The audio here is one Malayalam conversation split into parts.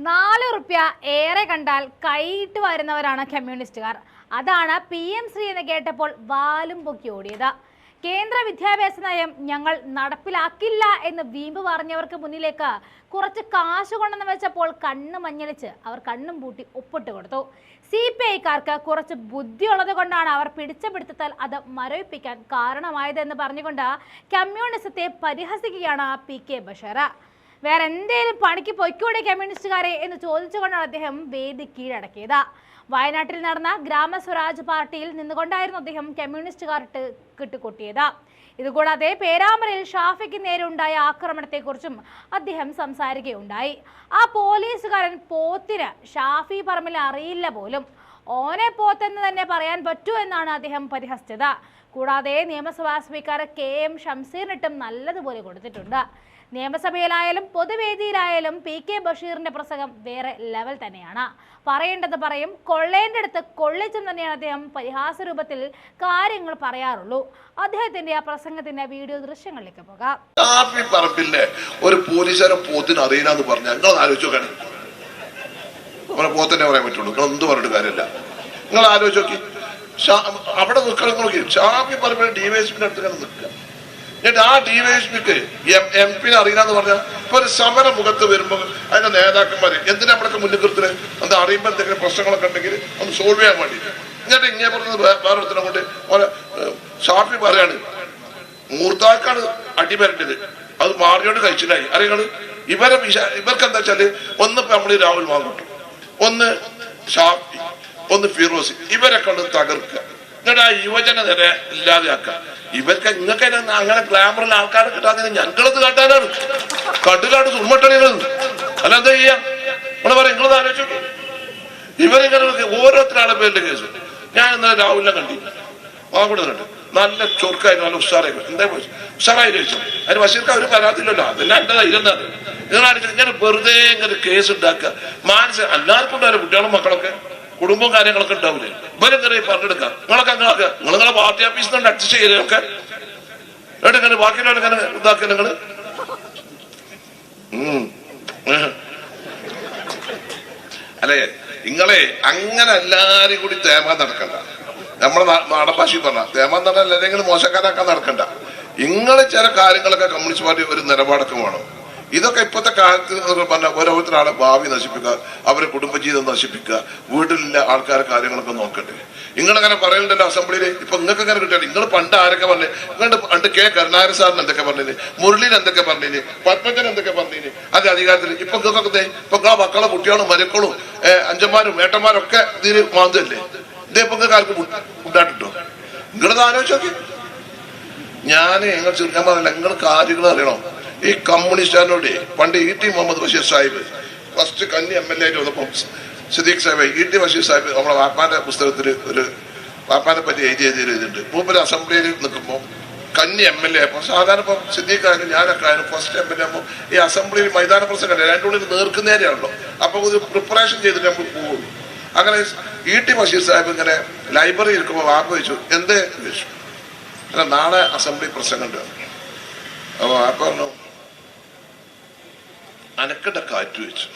₹4 ഏറെ കണ്ടാൽ കൈയിട്ട് വരുന്നവരാണ് കമ്മ്യൂണിസ്റ്റുകാർ. അതാണ് PM ശ്രീ എന്ന് കേട്ടപ്പോൾ വാലും പൊക്കി ഓടിയത്. കേന്ദ്ര വിദ്യാഭ്യാസ നയം ഞങ്ങൾ നടപ്പിലാക്കില്ല എന്ന് വീമ്പ് പറഞ്ഞവർക്ക് മുന്നിലേക്ക് കുറച്ച് കാശ് കൊണ്ടെന്ന് വെച്ചപ്പോൾ കണ്ണ് മഞ്ഞളിച്ച് അവർ കണ്ണും പൂട്ടി ഒപ്പിട്ട് കൊടുത്തു. CPIക്കാർക്ക് കുറച്ച് ബുദ്ധിയുള്ളത് കൊണ്ടാണ് അവർ പിടിച്ച പിടുത്തത്താൽ അത് മരവിപ്പിക്കാൻ കാരണമായതെന്ന് പറഞ്ഞുകൊണ്ട് കമ്മ്യൂണിസത്തെ പരിഹസിക്കുകയാണ് PK ബഷീർ. വേറെ എന്തേലും പണിക്ക് പൊയ്ക്കൂടെ കമ്മ്യൂണിസ്റ്റുകാരെ എന്ന് ചോദിച്ചുകൊണ്ടാണ് അദ്ദേഹം വേദി കീഴടക്കിയത്. വയനാട്ടിൽ നടന്ന ഗ്രാമസ്വരാജ് പാർട്ടിയിൽ നിന്നുകൊണ്ടായിരുന്നു അദ്ദേഹം കമ്മ്യൂണിസ്റ്റുകാർക്ക് കിട്ടുകൊട്ടിയത്. ഇതുകൂടാതെ പേരാമ്പ്രയിൽ ഷാഫിക്ക് നേരെ ഉണ്ടായ ആക്രമണത്തെക്കുറിച്ചും അദ്ദേഹം സംസാരിക്കുകയുണ്ടായി. ആ പോലീസുകാരൻ പോത്തിന് ഷാഫി പറമ്പിൽ അറിയില്ല പോലും, ഓനെ പോത്തെന്ന് തന്നെ പറയാൻ പറ്റൂ എന്നാണ് അദ്ദേഹം പരിഹസിച്ചത്. കൂടാതെ നിയമസഭാ സ്പീക്കർ KM ഷംസീറിനിട്ടും നല്ലതുപോലെ കൊടുത്തിട്ടുണ്ട്. നിയമസഭയിലായാലും പൊതുവേദിയിലായാലും PK ബഷീറിന്റെ പ്രസംഗം വേറെ ലെവൽ തന്നെയാണ്. പറയേണ്ടത് പറയും, കൊള്ളേണ്ടടുത്ത് കൊള്ളിച്ചും തന്നെയാണ് അദ്ദേഹം പരിഹാസ രൂപത്തിൽ കാര്യങ്ങൾ പറയാറുള്ളൂ. അദ്ദേഹത്തിന്റെ ആ പ്രസംഗത്തിന്റെ വീഡിയോ ദൃശ്യങ്ങളിലേക്ക് പോകാം. ഒരു പോലീസുകാരൻ പോത്തിന് അറിയില്ലാന്ന് പറഞ്ഞാൽ നിങ്ങൾ ആലോചിച്ചോക്കാണ്. നമ്മളെ പോത്തന്നെ പറയാൻ പറ്റുള്ളൂ, നിങ്ങൾ എന്ത് പറഞ്ഞിട്ട് കാര്യമില്ല. നിങ്ങൾ ആലോചിച്ച് നോക്കി, അവിടെ നിൽക്കണം. നോക്കി ഷാഫി പറമ്പിൽ DYSPന്റെ അടുത്ത് നിൽക്കുക. എന്നിട്ട് ആ DYSPക്ക് MP അറിയില്ലാന്ന് പറഞ്ഞാൽ ഇപ്പൊ ഒരു സമര മുഖത്ത് വരുമ്പോ അതിന്റെ നേതാക്കന്മാര് എന്തിനാ നമ്മളൊക്കെ മുന്നിൽ നിർത്തുന്നത്? അത് അറിയുമ്പോൾ എന്തെങ്കിലും പ്രശ്നങ്ങളൊക്കെ ഉണ്ടെങ്കിൽ ഒന്ന് സോൾവ് ചെയ്യാൻ വേണ്ടി. എന്നിട്ട് ഇങ്ങനെ പറഞ്ഞത് വേറൊരുത്തനെ കൊണ്ട് ഷാഫി പറയാണ്, മൂർത്താക്കാണ് അടിപരണ്ടത്, അത് മാറിയോട് കഴിച്ചിട്ടായി. അറിയങ്ങള് ഇവർക്ക് എന്താ വെച്ചാല്, ഒന്ന് നമ്മള് രാഹുൽ മാങ്കുട്ടി, ഒന്ന് ഷാഫി, ഒന്ന് ഫിറോസ്, ഇവരെ കൊണ്ട് തകർക്കുക. എന്നിട്ട് ആ യുവജന നേരെ ഇല്ലാതെയാക്കുക. ഇവർക്ക് ഇങ്ങക്ക് അങ്ങനെ ഗ്ലാമറിൽ ആൾക്കാരെ കിട്ടാതെ ഞങ്ങളത് കാട്ടാനാണ് കട്ടിലാട്ട് സുമ്മട്ടണികൾ. അല്ല എന്താ ചെയ്യാ? നമ്മള് പറയാം, നിങ്ങളത് ആലോചിച്ചു. ഇവരിങ്ങനെ ഓരോരുത്തരാളെ പേരിന്റെ കേസ്. ഞാൻ ഇന്നലെ രാഹുലിനെ കണ്ടി, കൂടെ കണ്ടു, നല്ല ചൊറുക്കായിരുന്നു, നല്ല ഉഷാറായി. എന്താ ഉഷാറായി ചോദിച്ചു. അതിന് ബഷീർക്ക് അവര് പരാതിയില്ലല്ലോ, അതെല്ലാം എന്റെ ധൈര്യം തന്നെ. നിങ്ങളാണെങ്കിൽ ഇങ്ങനെ വെറുതെ ഇങ്ങനെ കേസ് ഉണ്ടാക്കുക. എല്ലാവർക്കും ഉണ്ടാവില്ല, കുട്ടികളും മക്കളൊക്കെ കുടുംബവും കാര്യങ്ങളൊക്കെ ഉണ്ടാവില്ലേ? ഇവരെങ്ങനെ പറഞ്ഞെടുക്കാം. നിങ്ങളൊക്കെ നിങ്ങളെ പാർട്ടി ഓഫീസിൽ നിന്ന് അഡ്ജസ്റ്റ് ചെയ്യലൊക്കെ ഇങ്ങനെ ബാക്കിയുള്ള ഇങ്ങനെ ഇതാക്കുക. നിങ്ങള് അല്ലേ, നിങ്ങളെ അങ്ങനെ എല്ലാരും കൂടി തേമാൻ നടക്കണ്ട. നമ്മളെ നാടൻ ഭാഷയിൽ പറഞ്ഞ തേമാൻ നടന്ന അല്ലെങ്കിൽ മോശക്കാരാക്കാൻ നടക്കണ്ട. നിങ്ങള് ചില കാര്യങ്ങളൊക്കെ കമ്മ്യൂണിസ്റ്റ് പാർട്ടി ഒരു നിലപാടൊക്കെ വേണം. ഇതൊക്കെ ഇപ്പോഴത്തെ കാലത്ത് പറഞ്ഞ ഓരോരുത്തരാളെ ഭാവി നശിപ്പിക്കുക, അവരെ കുടുംബജീവിതം നശിപ്പിക്കുക, വീട്ടിലുള്ള ആൾക്കാരെ കാര്യങ്ങളൊക്കെ നോക്കട്ടെ. നിങ്ങളങ്ങനെ പറയുന്നുണ്ടല്ലോ അസംബ്ലിയിൽ. ഇപ്പൊ നിങ്ങൾക്ക് അങ്ങനെ കിട്ടിയാൽ നിങ്ങൾ പണ്ട് ആരൊക്കെ പറഞ്ഞേ? നിങ്ങളുടെ പണ്ട് K കരുണാകരൻ സാറിന് എന്തൊക്കെ പറഞ്ഞിന്, മുരളീൻ എന്തൊക്കെ പറഞ്ഞിന്, പത്മജൻ എന്തൊക്കെ പറഞ്ഞിന്. അത് അധികാരത്തിൽ ഇപ്പൊ നിങ്ങൾക്കൊക്കെ ഇപ്പൊ നിങ്ങളെ മക്കളെ കുട്ടികളും മരക്കളും അഞ്ചന്മാരും ഏട്ടന്മാരും ഒക്കെ ഇതിന് മാന്തല്ലേ? ഇതേ ഇപ്പൊ നിങ്ങൾക്ക് ആർക്ക് ഉണ്ടായിട്ടോ? നിങ്ങളത് ആലോചിച്ച് നോക്കി. നിങ്ങൾ ചുരുക്കാൻ പറഞ്ഞില്ല, നിങ്ങൾ കാര്യങ്ങൾ അറിയണം. ഈ കമ്മ്യൂണിസ്റ്റുകാരനോട് പണ്ട് E.T. മുഹമ്മദ് ബഷീർ സാഹിബ് ഫസ്റ്റ് കന്നി MLA ആയിട്ട് വന്നപ്പോ സിദ്ദീഖ് സാഹിബ് E.T. ബഷീർ സാഹിബ് നമ്മളെ വാപ്പാന്റെ പുസ്തകത്തിൽ ഒരു വാപ്പാനെ പറ്റി എഴുതിയിട്ടുണ്ട്. മൂപ്പര് അസംബ്ലിയിൽ നിൽക്കുമ്പോൾ കന്നി MLA ആയപ്പോ സാധാരണ ഇപ്പം സിദ്ദീഖ് ആയാലും ഞാനൊക്കെ ആയാലും ഫസ്റ്റ് MLA ആകുമ്പോൾ ഈ അസംബ്ലിയിൽ മൈതാന പ്രസംഗം രണ്ടു ഉള്ളിൽ നേർക്കുന്നേരെയാണല്ലോ. അപ്പൊ ഒരു പ്രിപ്പറേഷൻ ചെയ്തിട്ട് നമ്മൾ പോവുള്ളൂ. അങ്ങനെ E.T. ബഷീർ സാഹിബ് ഇങ്ങനെ ലൈബ്രറി ഇരിക്കുമ്പോൾ വാപ്പ ചോദിച്ചു, എന്തേ ചോദിച്ചു. അല്ല, നാളെ അസംബ്ലി പ്രസംഗം ഉണ്ട്. അപ്പൊ വാപ്പ പറഞ്ഞു, അനക്കട്ട കാറ്റ് വെച്ചു.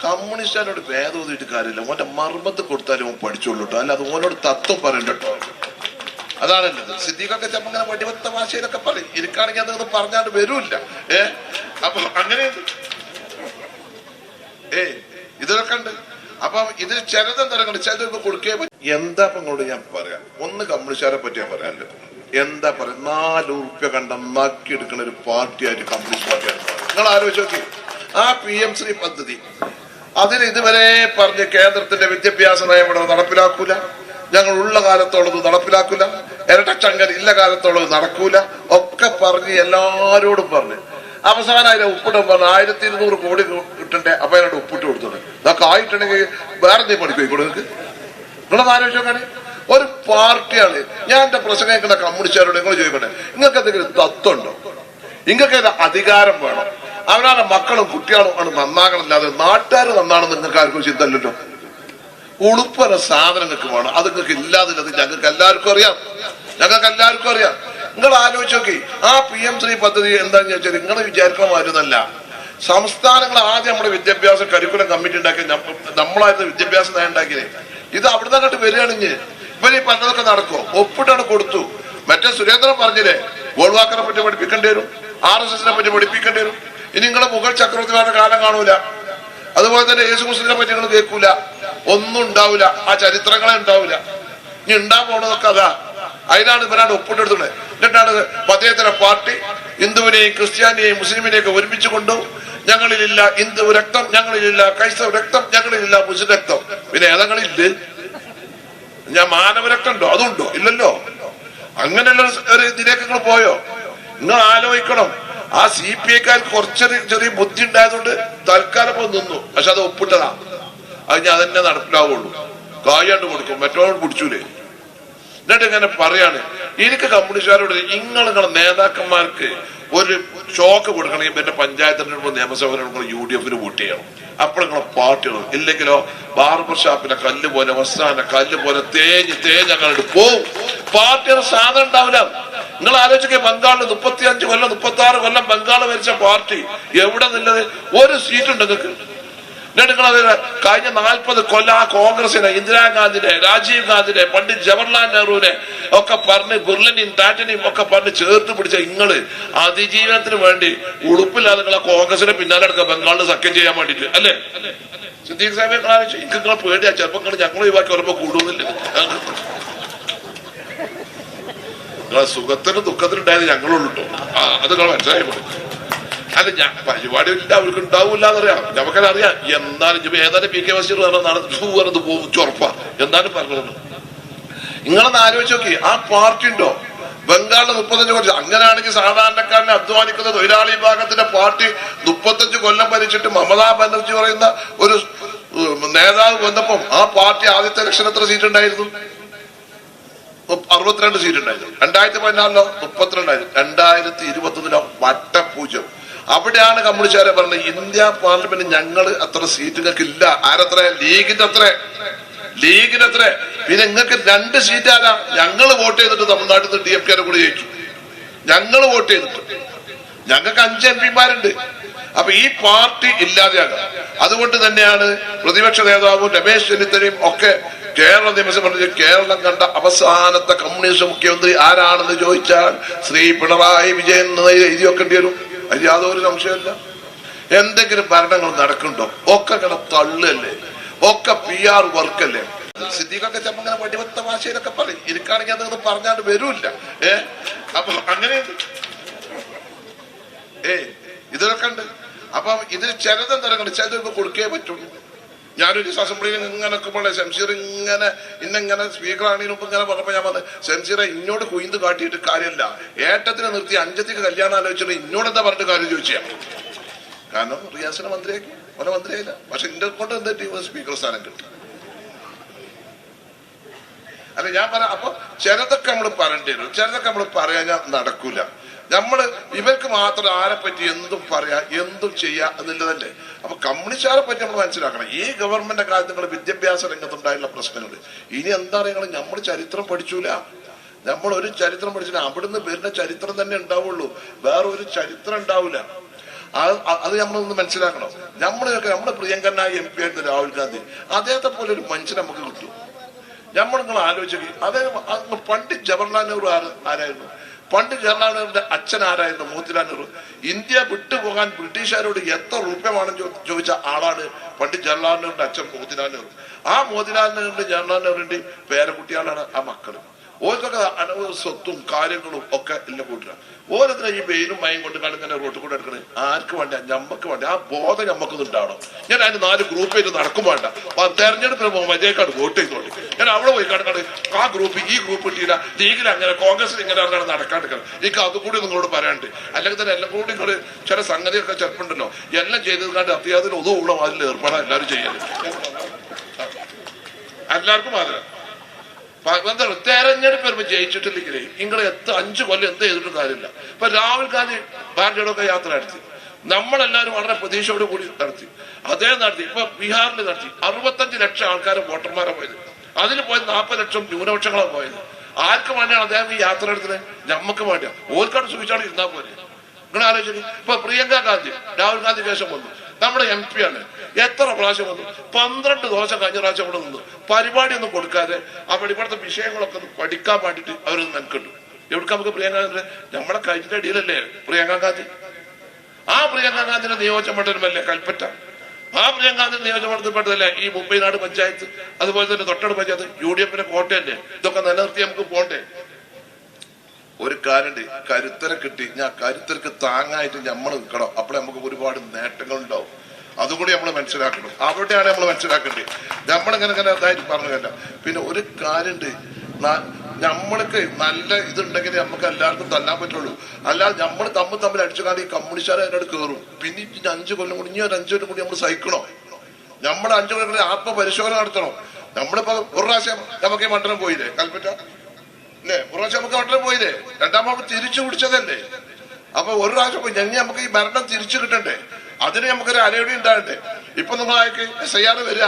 കമ്മ്യൂണിസ്റ്റുകാരോട് ഭേദം ഓതിയിട്ട് കാര്യമില്ല, ഓന്റെ മർമ്മത്ത് കൊടുത്താലും ഓൻ പഠിച്ചോളൂട്ടോ, അല്ല അത് ഓനോട് തത്വം പറയണ്ടോ. അതാണ് എന്റെ സിദ്ദീഖൊക്കെ ചിലപ്പോ ഇങ്ങനെ വടിവത്ത ഭാഷയിലൊക്കെ പറയും. എനിക്കാണെങ്കിൽ അതൊന്നും പറഞ്ഞാണ്ട് വരൂല്ല. അപ്പൊ അങ്ങനെ ഇതിലൊക്കെ ഉണ്ട്. അപ്പൊ ഇതിൽ ചിലതെന്താ ചിലത് കൊടുക്കേ പറ്റും. എന്താ ഇപ്പൊ ഇങ്ങോട്ട് ഞാൻ പറയാം, ഒന്ന് കമ്മ്യൂണിസ്റ്റുകാരെ പറ്റി ഞാൻ പറയാനില്ല. എന്താ പറയാ, ₹4 കണ്ട നക്കിയെടുക്കുന്ന ഒരു പാർട്ടിയായിട്ട് കമ്മ്യൂണിസ്റ്റ് പാർട്ടിയാണ്. നിങ്ങൾ ആലോചിച്ച് നോക്കി, ആ PM ശ്രീ പദ്ധതി അതിന് ഇതുവരെ പറഞ്ഞ് കേന്ദ്രത്തിന്റെ വിദ്യാഭ്യാസ നയം ഇവിടെ നടപ്പിലാക്കൂല, ഞങ്ങൾ ഉള്ള കാലത്തോളം നടപ്പിലാക്കൂല, ഇരട്ടച്ചങ്കൽ ഇല്ല കാലത്തോളം നടക്കൂല ഒക്കെ പറഞ്ഞ് എല്ലാരോടും പറഞ്ഞ് അവസാനം അതിനെ ഉപ്പിടും പറഞ്ഞു 1200 കോടി കിട്ടണ്ടേ. അപ്പൊ അതിനോട് ഉപ്പിട്ട് കൊടുത്തോണ്ട് ഇതൊക്കെ ആയിട്ടുണ്ടെങ്കിൽ വേറെ എന്തെങ്കിലും പഠിക്കോളൂ. നിങ്ങളത് ആലോചിച്ച് നോക്കാണ്. ഒരു പാർട്ടിയാണ്. ഞാൻ എന്റെ പ്രസംഗം കേൾക്കുന്ന കമ്മ്യൂണിസ്റ്റുകാരോട് നിങ്ങൾ ചോദിക്കട്ടെ, നിങ്ങൾക്ക് എന്തെങ്കിലും തത്വം ഉണ്ടോ? നിങ്ങൾക്ക് അധികാരം വേണം, അവനാണ് മക്കളും കുട്ടികളും ആണ് നന്നാകണല്ലാതെ നാട്ടുകാർ നന്നാണെന്ന് നിങ്ങൾക്ക് ആർക്കും ചിന്തല്ലോ. ഉളുപ്പന സാധനങ്ങൾക്ക് വേണം, അത് നിങ്ങൾക്ക് ഇല്ലാതില്ലത് ഞങ്ങൾക്ക് എല്ലാവർക്കും അറിയാം. നിങ്ങൾ ആലോചിച്ച് നോക്കി, ആ PM ശ്രീ പദ്ധതി എന്താന്ന് ചോദിച്ചാൽ നിങ്ങൾ വിചാരിക്കണമായിരുന്നല്ല. സംസ്ഥാനങ്ങൾ ആദ്യം നമ്മുടെ വിദ്യാഭ്യാസ കരിക്കുലം കമ്മിറ്റി ഉണ്ടാക്കി നമ്മളായിരുന്നു വിദ്യാഭ്യാസ നയം ഉണ്ടാക്കിയത്. ഇത് അവിടുന്ന് അങ്ങോട്ട് വരികയാണെങ്കിൽ ഇവർ ഈ പറഞ്ഞതൊക്കെ നടക്കുമോ? ഒപ്പിട്ടാണ് കൊടുത്തു. മറ്റേ സുരേന്ദ്രൻ പറഞ്ഞില്ലേ, ഗോൾവാക്കറെ പറ്റി പഠിപ്പിക്കേണ്ടി വരും, RSSനെ പറ്റി പഠിപ്പിക്കേണ്ടി വരും. ഇനി നിങ്ങളെ മുഗൾ ചക്രവർത്തിമാരുടെ കാലം കാണൂല. അതുപോലെ തന്നെ യേശു ക്രിസ്തുവിനെ പറ്റി നിങ്ങൾ കേൾക്കൂല. ഒന്നും ഉണ്ടാവില്ല, ആ ചരിത്രങ്ങളെ ഉണ്ടാവില്ല. ഇനി ഉണ്ടാൻ പോണതൊക്കെ അതാ. അതിനാണ് ഇവരാണ് ഒപ്പിട്ടെടുത്തത്. എന്നിട്ടാണ് അദ്ദേഹത്തിന്റെ പാർട്ടി ഹിന്ദുവിനെയും ക്രിസ്ത്യാനിയെയും മുസ്ലിമിനെയൊക്കെ ഒരുമിച്ച് കൊണ്ടു. ഞങ്ങളിലില്ല ഹിന്ദു രക്തം, ഞങ്ങളിലില്ല ക്രൈസ്തവ രക്തം, ഞങ്ങളിലില്ല മുസ്ലിം രക്തം. പിന്നെ ഏതങ്ങളില്ലേ? ഞാൻ മാനവരക്തം ഉണ്ടോ? അതുണ്ടോ? ഇല്ലല്ലോ. അങ്ങനെയുള്ള ഒരു ഇതിലേക്ക് നിങ്ങൾ പോയോ? നിങ്ങൾ ആലോചിക്കണം. ആ CPIക്കാർക്ക് കുറച്ചൊരു ചെറിയ ബുദ്ധി ഉണ്ടായതുകൊണ്ട് തൽക്കാലം നിന്നു. പക്ഷെ അത് ഒപ്പിട്ടതാ. അത് ഞാൻ അതന്നെ നടപ്പിലാവുള്ളൂ. കായാണ്ട് കൊടുക്കും, മറ്റോട് പിടിച്ചൂലേ. എന്നിട്ട് ഇങ്ങനെ പറയാണ്, എനിക്ക് കമ്മ്യൂണിസ്റ്റുകാരോട് നിങ്ങളെ നേതാക്കന്മാർക്ക് ഒരു ഷോക്ക് കൊടുക്കണമെങ്കിൽ പിന്നെ പഞ്ചായത്ത് തെരഞ്ഞെടുപ്പ് നിയമസഭ UDF വോട്ട് ചെയ്യണം. അപ്പോൾ നിങ്ങളെ പാർട്ടികളും. ഇല്ലെങ്കിലോ ബാർബർ ഷാപ്പിലെ കല്ല് പോലെ വസ്താന കല്ല് പോലെ തേഞ്ഞ് അങ്ങോട്ട് പോവും. പാർട്ടിയുടെ സാധനം ഉണ്ടാവില്ല. നിങ്ങൾ ആലോചിക്കുക, ബംഗാളിൽ 35 കൊല്ലം 36 കൊല്ലം ബംഗാൾ ഭരിച്ച പാർട്ടി എവിടെ നിന്നത്? ഒരു സീറ്റ് ഉണ്ട് നിങ്ങൾക്ക്. നിങ്ങളത് കഴിഞ്ഞ 40 കൊല്ലം ആ കോൺഗ്രസിനെ, ഇന്ദിരാഗാന്ധിനെ, രാജീവ് ഗാന്ധിനെ, പണ്ഡിറ്റ് ജവഹർലാൽ നെഹ്റുവിനെ ഒക്കെ പറഞ്ഞ് ബുർലനെയും ടാറ്റനെയും ഒക്കെ പറഞ്ഞ് ചേർത്ത് പിടിച്ച നിങ്ങള് അതിജീവനത്തിന് വേണ്ടി ഉടുപ്പില്ലാതെ നിങ്ങളെ കോൺഗ്രസിനെ പിന്നാലെ എടുക്കുക ബംഗാളിൽ സഖ്യം ചെയ്യാൻ വേണ്ടിട്ട് അല്ലേ? സിദ്ദീഖ് സാഹിബ് എനിക്ക് നിങ്ങളെ പേടിയാ. ചിലപ്പോൾ ഞങ്ങൾ ഒഴിവാക്കി വരുമ്പോ കൂടുന്നില്ല. നിങ്ങളെ സുഖത്തിനും ദുഃഖത്തിനും ഉണ്ടായത് ഞങ്ങളുള്ളൂ കേട്ടോ. അത് നിങ്ങൾ മനസ്സിലായി. അല്ല, ഞാൻ പരിപാടി ഇല്ല, അവർക്ക് ഉണ്ടാവൂല എന്നറിയാം, നമുക്കതറിയാം. എന്നാലും ഏതായാലും PK ബഷീർ പറഞ്ഞത് പോകും ഉറപ്പാ. എന്നാലും പറഞ്ഞത് നിങ്ങളൊന്ന് ആലോചിച്ച് നോക്കി. ആ പാർട്ടി ഉണ്ടോ ബംഗാളിൽ 35 കൊല്ലം? അങ്ങനെയാണെങ്കിൽ സാധാരണക്കാരനെ അധ്വാനിക്കുന്ന തൊഴിലാളി വിഭാഗത്തിന്റെ പാർട്ടി 35 കൊല്ലം ഭരിച്ചിട്ട് മമതാ ബാനർജി പറയുന്ന ഒരു നേതാവ് വന്നപ്പം ആ പാർട്ടി ആദ്യത്തെ ഇലക്ഷൻ എത്ര സീറ്റ് ഉണ്ടായിരുന്നു? 62 സീറ്റ് ഉണ്ടായിരുന്നു. 2014 32 2021 വട്ടപൂജ്യം. അവിടെയാണ് കമ്മ്യൂണിസ്റ്റുകാരെ പറഞ്ഞത്, ഇന്ത്യ പാർലമെന്റ് ഞങ്ങൾ അത്ര സീറ്റ് നിങ്ങൾക്ക് ഇല്ല. ആരത്ര? ലീഗിന്റെ അത്ര. പിന്നെ നിങ്ങൾക്ക് 2 സീറ്റ് ആരാ? ഞങ്ങൾ വോട്ട് ചെയ്തിട്ട് തമിഴ്നാട്ടിൽ നിന്ന് DMK കൂടെ ജയിച്ചു. ഞങ്ങൾ വോട്ട് ചെയ്തിട്ട് ഞങ്ങൾക്ക് 5 MP അപ്പൊ ഈ പാർട്ടി ഇല്ലാതെയാകാം. അതുകൊണ്ട് തന്നെയാണ് പ്രതിപക്ഷ നേതാവും രമേശ് ചെന്നിത്തലയും ഒക്കെ കേരള നിയമസഭ കേരളം കണ്ട അവസാനത്തെ കമ്മ്യൂണിസ്റ്റ് മുഖ്യമന്ത്രി ആരാണെന്ന് ചോദിച്ചാൽ ശ്രീ പിണറായി വിജയൻ എഴുതി വെക്കേണ്ടി വരും. അത് യാതൊരു സംശയമില്ല. എന്തെങ്കിലും ഭരണങ്ങൾ നടക്കുന്നുണ്ടോ? ഒക്കെ ഇങ്ങനെ തള്ളല്ലേ, ഒക്കെ PR വർക്കല്ലേ. സിദ്ദീഖൊക്കെ ചിലപ്പോൾ ഇങ്ങനെ വടിവത്ത ഭാഷയിലൊക്കെ പറയും. എനിക്കാണെങ്കിൽ അതൊന്നും പറഞ്ഞാണ്ട് വരൂല്ല. അപ്പൊ അങ്ങനെ ഇതൊക്കെ ഉണ്ട്. അപ്പം ഇതിൽ ചിലതും തരങ്ങളുണ്ട്, ചിലതൊക്കെ കൊടുക്കേ പറ്റുള്ളൂ. ഞാനൊരു അസംബ്ലിയിൽ ഇങ്ങനെ നിൽക്കുമ്പോൾ ശംസീർ ഇന്നെങ്ങനെ സ്പീക്കറാണെങ്കിലും ഇങ്ങനെ പറഞ്ഞപ്പോ ഞാൻ പറഞ്ഞു, ശംസീറെ ഇന്നോട് കുയിന്ത് കാട്ടിയിട്ട് കാര്യമില്ല, ഏട്ടത്തിനെ നിർത്തി അഞ്ചത്തിക്ക് കല്യാണം ആലോചിച്ചിട്ട് ഇന്നോടെന്താ പറഞ്ഞിട്ട് കാര്യം ചോദിച്ചാ. കാരണം റിയാസിനെ മന്ത്രിയാക്കി, ഓനെ മന്ത്രിയായില്ല. പക്ഷെ എന്റെ കൊണ്ട് എന്താ സ്പീക്കർ സ്ഥാനം കിട്ടി. അല്ല ഞാൻ പറയാം. അപ്പൊ ചിലതൊക്കെ നമ്മൾ പറയേണ്ടി വരും, ചിലതൊക്കെ നമ്മൾ പറയാൻ നടക്കൂല. നമ്മള് ഇവർക്ക് മാത്രം ആരെ പറ്റി എന്തും പറയാ, എന്തും ചെയ്യാ എന്നുള്ളതല്ലേ. അപ്പൊ കമ്മ്യൂണിസ്റ്റുകാരെ പറ്റി നമ്മൾ മനസ്സിലാക്കണം. ഈ ഗവൺമെന്റ് കാലത്ത് നിങ്ങൾ വിദ്യാഭ്യാസ രംഗത്തുണ്ടായുള്ള പ്രശ്നങ്ങൾ ഇനി എന്താ പറയുക? നമ്മൾ ചരിത്രം പഠിച്ചൂല. നമ്മൾ ഒരു ചരിത്രം പഠിച്ചില്ല. അവിടുന്ന് വരുന്ന ചരിത്രം തന്നെ ഉണ്ടാവുള്ളൂ, വേറെ ഒരു ചരിത്രം ഉണ്ടാവില്ല. അത് നമ്മളൊന്ന് മനസ്സിലാക്കണം. നമ്മുടെ പ്രിയങ്കരനായ MP ആയിരുന്നു രാഹുൽ ഗാന്ധി. അദ്ദേഹത്തെ പോലെ ഒരു മനുഷ്യൻ നമുക്ക് കിട്ടും. നിങ്ങൾ ആലോചിക്കുക. അദ്ദേഹം പണ്ഡിറ്റ് ജവഹർലാൽ നെഹ്റു ആരായിരുന്നു? പണ്ഡിറ്റ് ജവഹർലാൽ നെഹ്റുവിന്റെ അച്ഛൻ ആരായിരുന്നു? മോത്തിലാൽ നെഹ്റു. ഇന്ത്യ വിട്ടുപോകാൻ ബ്രിട്ടീഷുകാരോട് എത്ര റുപ്യമാണെന്ന് ചോദിച്ച ആളാണ് പണ്ഡിറ്റ് ജവഹർലാൽ നെഹ്റുവിന്റെ അച്ഛൻ മോത്തിലാൽ നെഹ്റു. ആ മോത്തിലാൽ നെഹ്റുവിന്റെ ജവഹർലാൽ നെഹ്റുവിന്റെ പേരക്കുട്ടികളാണ് ആ മക്കൾ. ഓർക്കൊക്കെ അനവധി സ്വത്തും കാര്യങ്ങളും ഒക്കെ ഇല്ല കൂട്ടുക. ഓരോരുത്തരെ ഈ വെയിലും മയം കൊണ്ട് ഇങ്ങനെ റോട്ടിൽ കൂടെ എടുക്കണേ ആർക്ക് വേണ്ട? ഞമ്മക്ക് വേണ്ട. ആ ബോധം ഞമ്മക്കൊന്നും ഉണ്ടാവണം. ഞാൻ അതിന് 4 ഗ്രൂപ്പായിട്ട് നടക്കും വേണ്ട. തെരഞ്ഞെടുപ്പിന് പോകുമ്പോൾ മജേക്കാട് വോട്ട് ചെയ്തോളി. ഞാൻ അവിടെ പോയി കടക്കാട് ആ ഗ്രൂപ്പ് ഈ ഗ്രൂപ്പ് കിട്ടിയില്ല, ലീഗിൽ അങ്ങനെ കോൺഗ്രസിൽ ഇങ്ങനെ അങ്ങനെ നടക്കാണ്ടിരിക്കണം. എനിക്ക് അതുകൂടി നിങ്ങളോട് പറയാണ്ട്. അല്ലെങ്കിൽ തന്നെ എല്ലാം കൂടി നിങ്ങൾ ചില സംഗതിയൊക്കെ ചെറുപ്പുണ്ടല്ലോ, എല്ലാം ചെയ്തത് കണ്ട് അത്യാവശ്യം ഒതുകൂടെ അതിൽ ഏർപ്പെടാൻ എല്ലാവരും ചെയ്യാൻ. എല്ലാവർക്കും മാതിരി തെരഞ്ഞെടുപ്പ് വരുമ്പോ ജയിച്ചിട്ടില്ലെങ്കിലേ നിങ്ങൾ 5 കൊല്ലം എന്ത് ചെയ്തിട്ടും കാര്യമില്ല. ഇപ്പൊ രാഹുൽ ഗാന്ധി ഭാരതീയടൊക്കെ യാത്ര നടത്തി, നമ്മളെല്ലാവരും വളരെ പ്രതീക്ഷയോട് കൂടി നടത്തി. അദ്ദേഹം നടത്തി. ഇപ്പൊ ബീഹാറിൽ നടത്തി 65 ലക്ഷം ആൾക്കാരെ വോട്ടർമാരെ പോയത്. അതിൽ പോയത് 40 ലക്ഷം ന്യൂനപക്ഷങ്ങളാണ് പോയത്. ആർക്ക് വേണ്ടിയാണ് അദ്ദേഹം ഈ യാത്ര എടുത്തത്? ഞമ്മക്ക് വേണ്ടിയാണ്. ഓർക്കാട് സൂചിച്ചാണ് ഇരുന്നാൽ പോലെ. നിങ്ങൾ ആലോചിച്ചു. ഇപ്പൊ പ്രിയങ്ക ഗാന്ധി രാഹുൽ ഗാന്ധി കേശം വന്നു, നമ്മുടെ MP ആണ്. എത്ര പ്രാവശ്യം വന്നു? 12 ദിവസം കഴിഞ്ഞ പ്രാവശ്യം അവിടെ നിന്നു. പരിപാടി ഒന്നും കൊടുക്കാതെ അവിടെ ഇവിടുത്തെ വിഷയങ്ങളൊക്കെ ഒന്ന് പഠിക്കാൻ വേണ്ടിയിട്ട് അവരൊന്ന് മെനക്കെട്ടു. എവിടേക്ക് നമുക്ക് പ്രിയങ്ക ഗാന്ധി നമ്മളെ കഴിഞ്ഞ അടിയിലല്ലേ പ്രിയങ്ക ഗാന്ധി. ആ പ്രിയങ്ക ഗാന്ധിയുടെ നിയോജകമണ്ഡലമല്ലേ കൽപ്പറ്റ. ആ പ്രിയങ്ക ഗാന്ധി നിയോജകമണ്ഡലത്തിൽപ്പെട്ടതല്ലേ ഈ മുപ്പൈനാട് പഞ്ചായത്ത്, അതുപോലെ തന്നെ തൊട്ടടുത്ത പഞ്ചായത്ത്. UDF-ന്റെ കോട്ടയല്ലേ. ഇതൊക്കെ നിലനിർത്തി നമുക്ക് പോണ്ടേ? ഒരു കാര്യമുണ്ട്, കരുത്തരെ കിട്ടി. ഞാൻ കരുത്തർക്ക് താങ്ങായിട്ട് നമ്മൾ നിൽക്കണം. അപ്പോഴേ നമുക്ക് ഒരുപാട് നേട്ടങ്ങൾ ഉണ്ടാവും. അതുകൂടി നമ്മൾ മനസ്സിലാക്കണം. അവിടെയാണ് നമ്മൾ മനസ്സിലാക്കേണ്ടത്. നമ്മളിങ്ങനെ ഇതായിട്ട് പറഞ്ഞതല്ല. പിന്നെ ഒരു കാര്യമുണ്ട്, നമ്മൾക്ക് നല്ല ഇതുണ്ടെങ്കിൽ നമുക്ക് എല്ലാവർക്കും തല്ലാൻ പറ്റുള്ളൂ. അല്ലാതെ നമ്മൾ തമ്മിൽ അടിച്ചുകാണ്ട് ഈ കമ്മ്യൂണിസ്റ്റുകാരെ അതിനോട് കയറും. പിന്നെ 5 കൊല്ലം കൂടി, ഇനി ഒരു 5 കൊല്ലം കൂടി നമ്മൾ സഹിക്കണോ? നമ്മൾ 5 കൊല്ലം കൂടി ആത്മപരിശോധന നടത്തണം. നമ്മളിപ്പോ ഒരു പ്രാവശ്യം നമുക്ക് ഈ മണ്ഡലം പോയില്ലേ, കൽപ്പറ്റ അല്ലേ? ഒരു പ്രാവശ്യം നമുക്ക് മണ്ഡലം പോയില്ലേ? രണ്ടാമത് തിരിച്ചു പിടിച്ചതല്ലേ? അപ്പൊ ഒരു പ്രാവശ്യം പോയി ഞങ്ങൾ നമുക്ക് ഈ ഭരണം തിരിച്ചു കിട്ടണ്ടേ? അതിന് നമുക്കൊരു അരയടി ഉണ്ടാകട്ടെ. ഇപ്പൊ നമ്മളായിട്ട് SIR വരിക,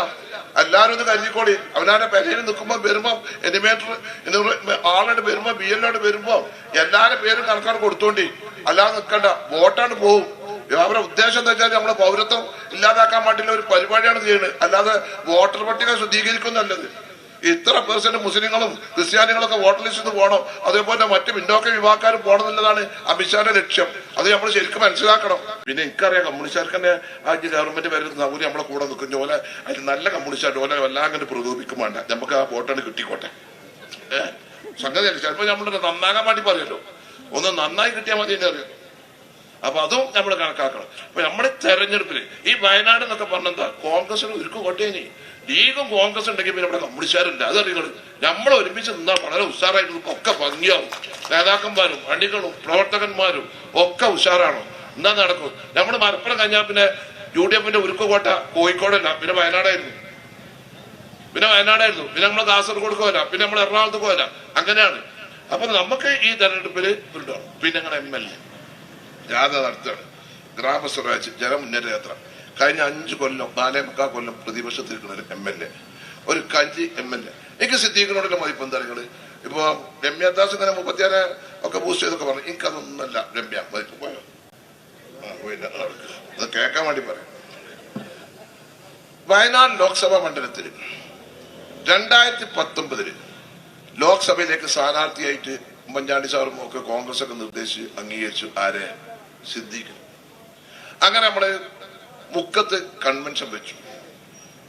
എല്ലാവരും ഒന്ന് കരുതിക്കോളി. അവനാരുടെ പെരയിൽ നിൽക്കുമ്പോൾ വരുമ്പോ എനിമേറ്റർ ആളായിട്ട് വരുമ്പോ BLO വരുമ്പോ എല്ലാവരുടെ പേരും കണക്കാണ് കൊടുത്തോണ്ടി. അല്ലാതെ നിൽക്കണ്ട, വോട്ടാണ് പോവും. അവരുടെ ഉദ്ദേശം എന്താ വെച്ചാൽ നമ്മളെ പൗരത്വം ഇല്ലാതാക്കാൻ വേണ്ടിയുള്ള ഒരു പരിപാടിയാണ് ചെയ്യുന്നത്. അല്ലാതെ വോട്ടർ പട്ടിക ശുദ്ധീകരിക്കുന്നല്ലത്. ഇത്ര % മുസ്ലിങ്ങളും ക്രിസ്ത്യാനികളും ഒക്കെ വോട്ടർ ലിസ്റ്റിൽ നിന്ന് പോകണം. അതേപോലെ മറ്റ് പിന്നോക്ക വിഭാഗക്കാരും പോകണം എന്നുള്ളതാണ് അമിത്ഷാന്റെ ലക്ഷ്യം. അത് നമ്മൾ ശരിക്കും മനസ്സിലാക്കണം. പിന്നെ എനിക്കറിയാം കമ്മ്യൂണിസ്റ്റുകാർക്ക് തന്നെ ആ ഗവൺമെന്റ് വരുന്ന സൗകര്യം നമ്മളെ കൂടെ നിൽക്കുന്ന പോലെ അതിൽ നല്ല കമ്മ്യൂണിസ്റ്റുകാർ പോലെ എല്ലാം അങ്ങനെ പ്രകോപിക്കും വേണ്ട. നമുക്ക് ആ വോട്ടാണ് കിട്ടിക്കോട്ടെ. സംഗതിയല്ല, ചിലപ്പോൾ നമ്മൾ നന്നാകാൻ വേണ്ടി പറയുമല്ലോ, ഒന്ന് നന്നായി കിട്ടിയാൽ മതി എന്ന് അറിയാം. അപ്പൊ അതും നമ്മൾ കണക്കാക്കണം. അപ്പൊ നമ്മുടെ തെരഞ്ഞെടുപ്പില് ഈ വയനാട് എന്നൊക്കെ പറഞ്ഞെന്താ, കോൺഗ്രസിന് ഒരു കോട്ടേനി ലീഗും കോൺഗ്രസ് ഉണ്ടെങ്കിൽ പിന്നെ ഇവിടെ കമ്മ്യൂണിസ്റ്റുകാരില്ല. അതറിയുന്നത് നമ്മൾ ഒരുമിച്ച് നിന്നാൽ വളരെ ഉഷാറായിട്ട് ഒക്കെ ഭംഗിയാവും. നേതാക്കന്മാരും അണികളും പ്രവർത്തകന്മാരും ഒക്കെ ഉഷാറാണോ? എന്താ നടക്കും? നമ്മൾ മലപ്പുറം കഴിഞ്ഞാൽ പിന്നെ UDF-ന്റെ ഉരുക്കുകോട്ട കോഴിക്കോടല്ല, പിന്നെ വയനാടായിരുന്നു. പിന്നെ നമ്മൾ കാസർഗോഡ് പോയല്ല, പിന്നെ നമ്മൾ എറണാകുളത്ത് പോയല്ല. അങ്ങനെയാണ്. അപ്പൊ നമുക്ക് ഈ തെരഞ്ഞെടുപ്പിൽ ഉണ്ടാവും. പിന്നെ ഞങ്ങളുടെ MLA ജാഥ നടത്തുകയാണ്. ഗ്രാമസ്വരാജ് ജനമുന്നേറ്റ യാത്ര. കഴിഞ്ഞ 5 കൊല്ലം 4.25 കൊല്ലം പ്രതിപക്ഷത്തിരിക്കുന്ന ഒരു MLA, ഒരു കഞ്ചി MLA. എനിക്ക് സിദ്ദീഖിനോടുള്ള മതിപ്പ് എന്താ? നിങ്ങള് ഇപ്പൊ രമ്യ ദാസ് ഇങ്ങനെ 36 ഒക്കെ ബൂസ്റ്റ് ചെയ്തൊക്കെ പറഞ്ഞു. എനിക്കതൊന്നല്ല രമ്യ മതിപ്പ്. പോയോ? അത് കേൾക്കാൻ വേണ്ടി പറയാം. വയനാട് ലോക്സഭാ മണ്ഡലത്തിൽ 2019 ലോക്സഭയിലേക്ക് സ്ഥാനാർത്ഥിയായിട്ട് ഉമ്മൻചാണ്ടി സാറും ഒക്കെ കോൺഗ്രസ് ഒക്കെ നിർദ്ദേശിച്ച് അംഗീകരിച്ചു. ആരെ? സിദ്ദീഖ്. അങ്ങനെ നമ്മള് മുക്കത്ത് കൺവെൻഷൻ വെച്ചു.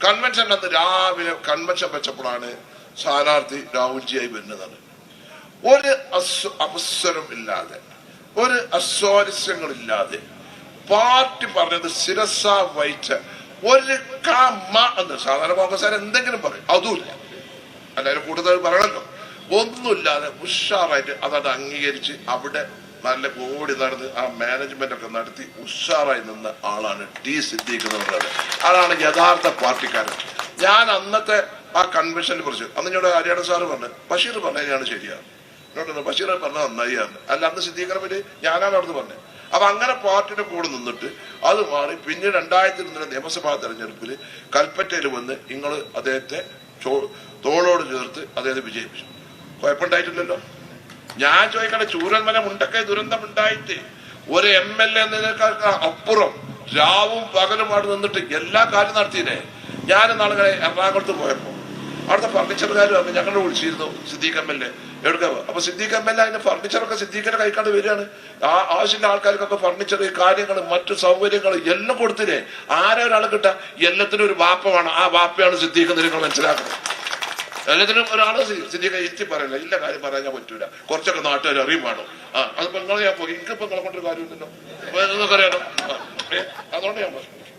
കൺവെൻഷൻ അന്ന് രാവിലെ കൺവെൻഷൻ വെച്ചപ്പോഴാണ് സ്ഥാനാർത്ഥി രാഹുൽജിയായി വരുന്നതാണ്. ഒരു അവസരം ഇല്ലാതെ, ഒരു അസ്വാരസ്യങ്ങളില്ലാതെ പാർട്ടി പറഞ്ഞത് ശിരസ വഹിച്ച ഒരു എന്ന് സാധാരണ കോൺഗ്രസ്സുകാർ എന്തെങ്കിലും പറയും, അതുമില്ല. എല്ലാവരും കൂടുതൽ പറയണല്ലോ. ഒന്നുമില്ലാതെ ഉഷാറായിട്ട് അതത് അംഗീകരിച്ച് അവിടെ നല്ല ഓടി നടന്ന് ആ മാനേജ്മെന്റ് ഒക്കെ നടത്തി ഉഷാറായി നിന്ന ആളാണ് ടി സിദ്ദീഖ് എന്ന് പറയുന്നത്. ആളാണ് യഥാർത്ഥ പാർട്ടിക്കാരൻ. ഞാൻ അന്നത്തെ ആ കൺവെൻഷനിൽ കുറിച്ച് അന്ന് എന്നോട് ഹരിയാണ സാറ് പറഞ്ഞു, ബഷീർ പറഞ്ഞതാണ് ശരിയാണ്. എന്നോട് ബഷീർ പറഞ്ഞത് നന്നായിയാണ്. അല്ല, അന്ന് സിദ്ദീഖിനെ പറ്റി ഞാനാണ് അവിടുന്ന് പറഞ്ഞത്. അപ്പൊ അങ്ങനെ പാർട്ടിയുടെ കൂടെ നിന്നിട്ട് അത് മാറി. പിന്നെ 2002 നിയമസഭാ തെരഞ്ഞെടുപ്പിൽ കൽപ്പറ്റയിൽ വന്ന് നിങ്ങൾ അദ്ദേഹത്തെ തോളോട് ചേർത്ത് അദ്ദേഹത്തെ വിജയിപ്പിച്ചു. കുഴപ്പമുണ്ടായിട്ടില്ലല്ലോ. ഞാൻ ചോദിക്കട്ടെ, ചൂരൽമല മുണ്ടക്കൈ ദുരന്തം ഉണ്ടായിട്ട് ഒരു MLA എന്നതിനേക്കാൾ അപ്പുറം രാവും പകലുമായിട്ട് നിന്നിട്ട് എല്ലാ കാര്യം നടത്തിയില്ലേ? ഞാൻ നാളുകളെ എറണാകുളത്ത് പോയപ്പോ അവിടുത്തെ ഫർണിച്ചറുകാർ ഞങ്ങളെ വിളിച്ചിരുന്നു, സിദ്ദീഖ് MLA എടുക്കുക. അപ്പൊ സിദ്ദീഖ് MLA അതിന്റെ ഫർണിച്ചറൊക്കെ സിദ്ദീഖിനെ കൈക്കാണ്ട് വരികയാണ്. ആ ആവശ്യമുള്ള ആൾക്കാർക്കൊക്കെ ഫർണിച്ചർ, കാര്യങ്ങൾ, മറ്റു സൗകര്യങ്ങൾ എല്ലാം കൊടുത്തില്ലേ? ആരെ ഒരാൾ കിട്ടാ? എല്ലാത്തിനും ഒരു വാപ്പ വേണം. ആ വാപ്പയാണ് സിദ്ദീഖ്. നിങ്ങൾ മനസ്സിലാക്കണം. എല്ലാത്തിനും ഒരാള് സിദ്ദീഖ് എത്തി പറയില്ല. ഇല്ല കാര്യം പറയാൻ പറ്റൂല. കുറച്ചൊക്കെ നാട്ടുകാർ അറിയും വേണം. അതിപ്പോ നിങ്ങളെ ഞാൻ പോയി എനിക്കിപ്പോ നിങ്ങളെ കൊണ്ടൊരു കാര്യമില്ലല്ലോ, നിങ്ങൾക്കറിയാലോ. അതുകൊണ്ട് ഞാൻ പറഞ്ഞു.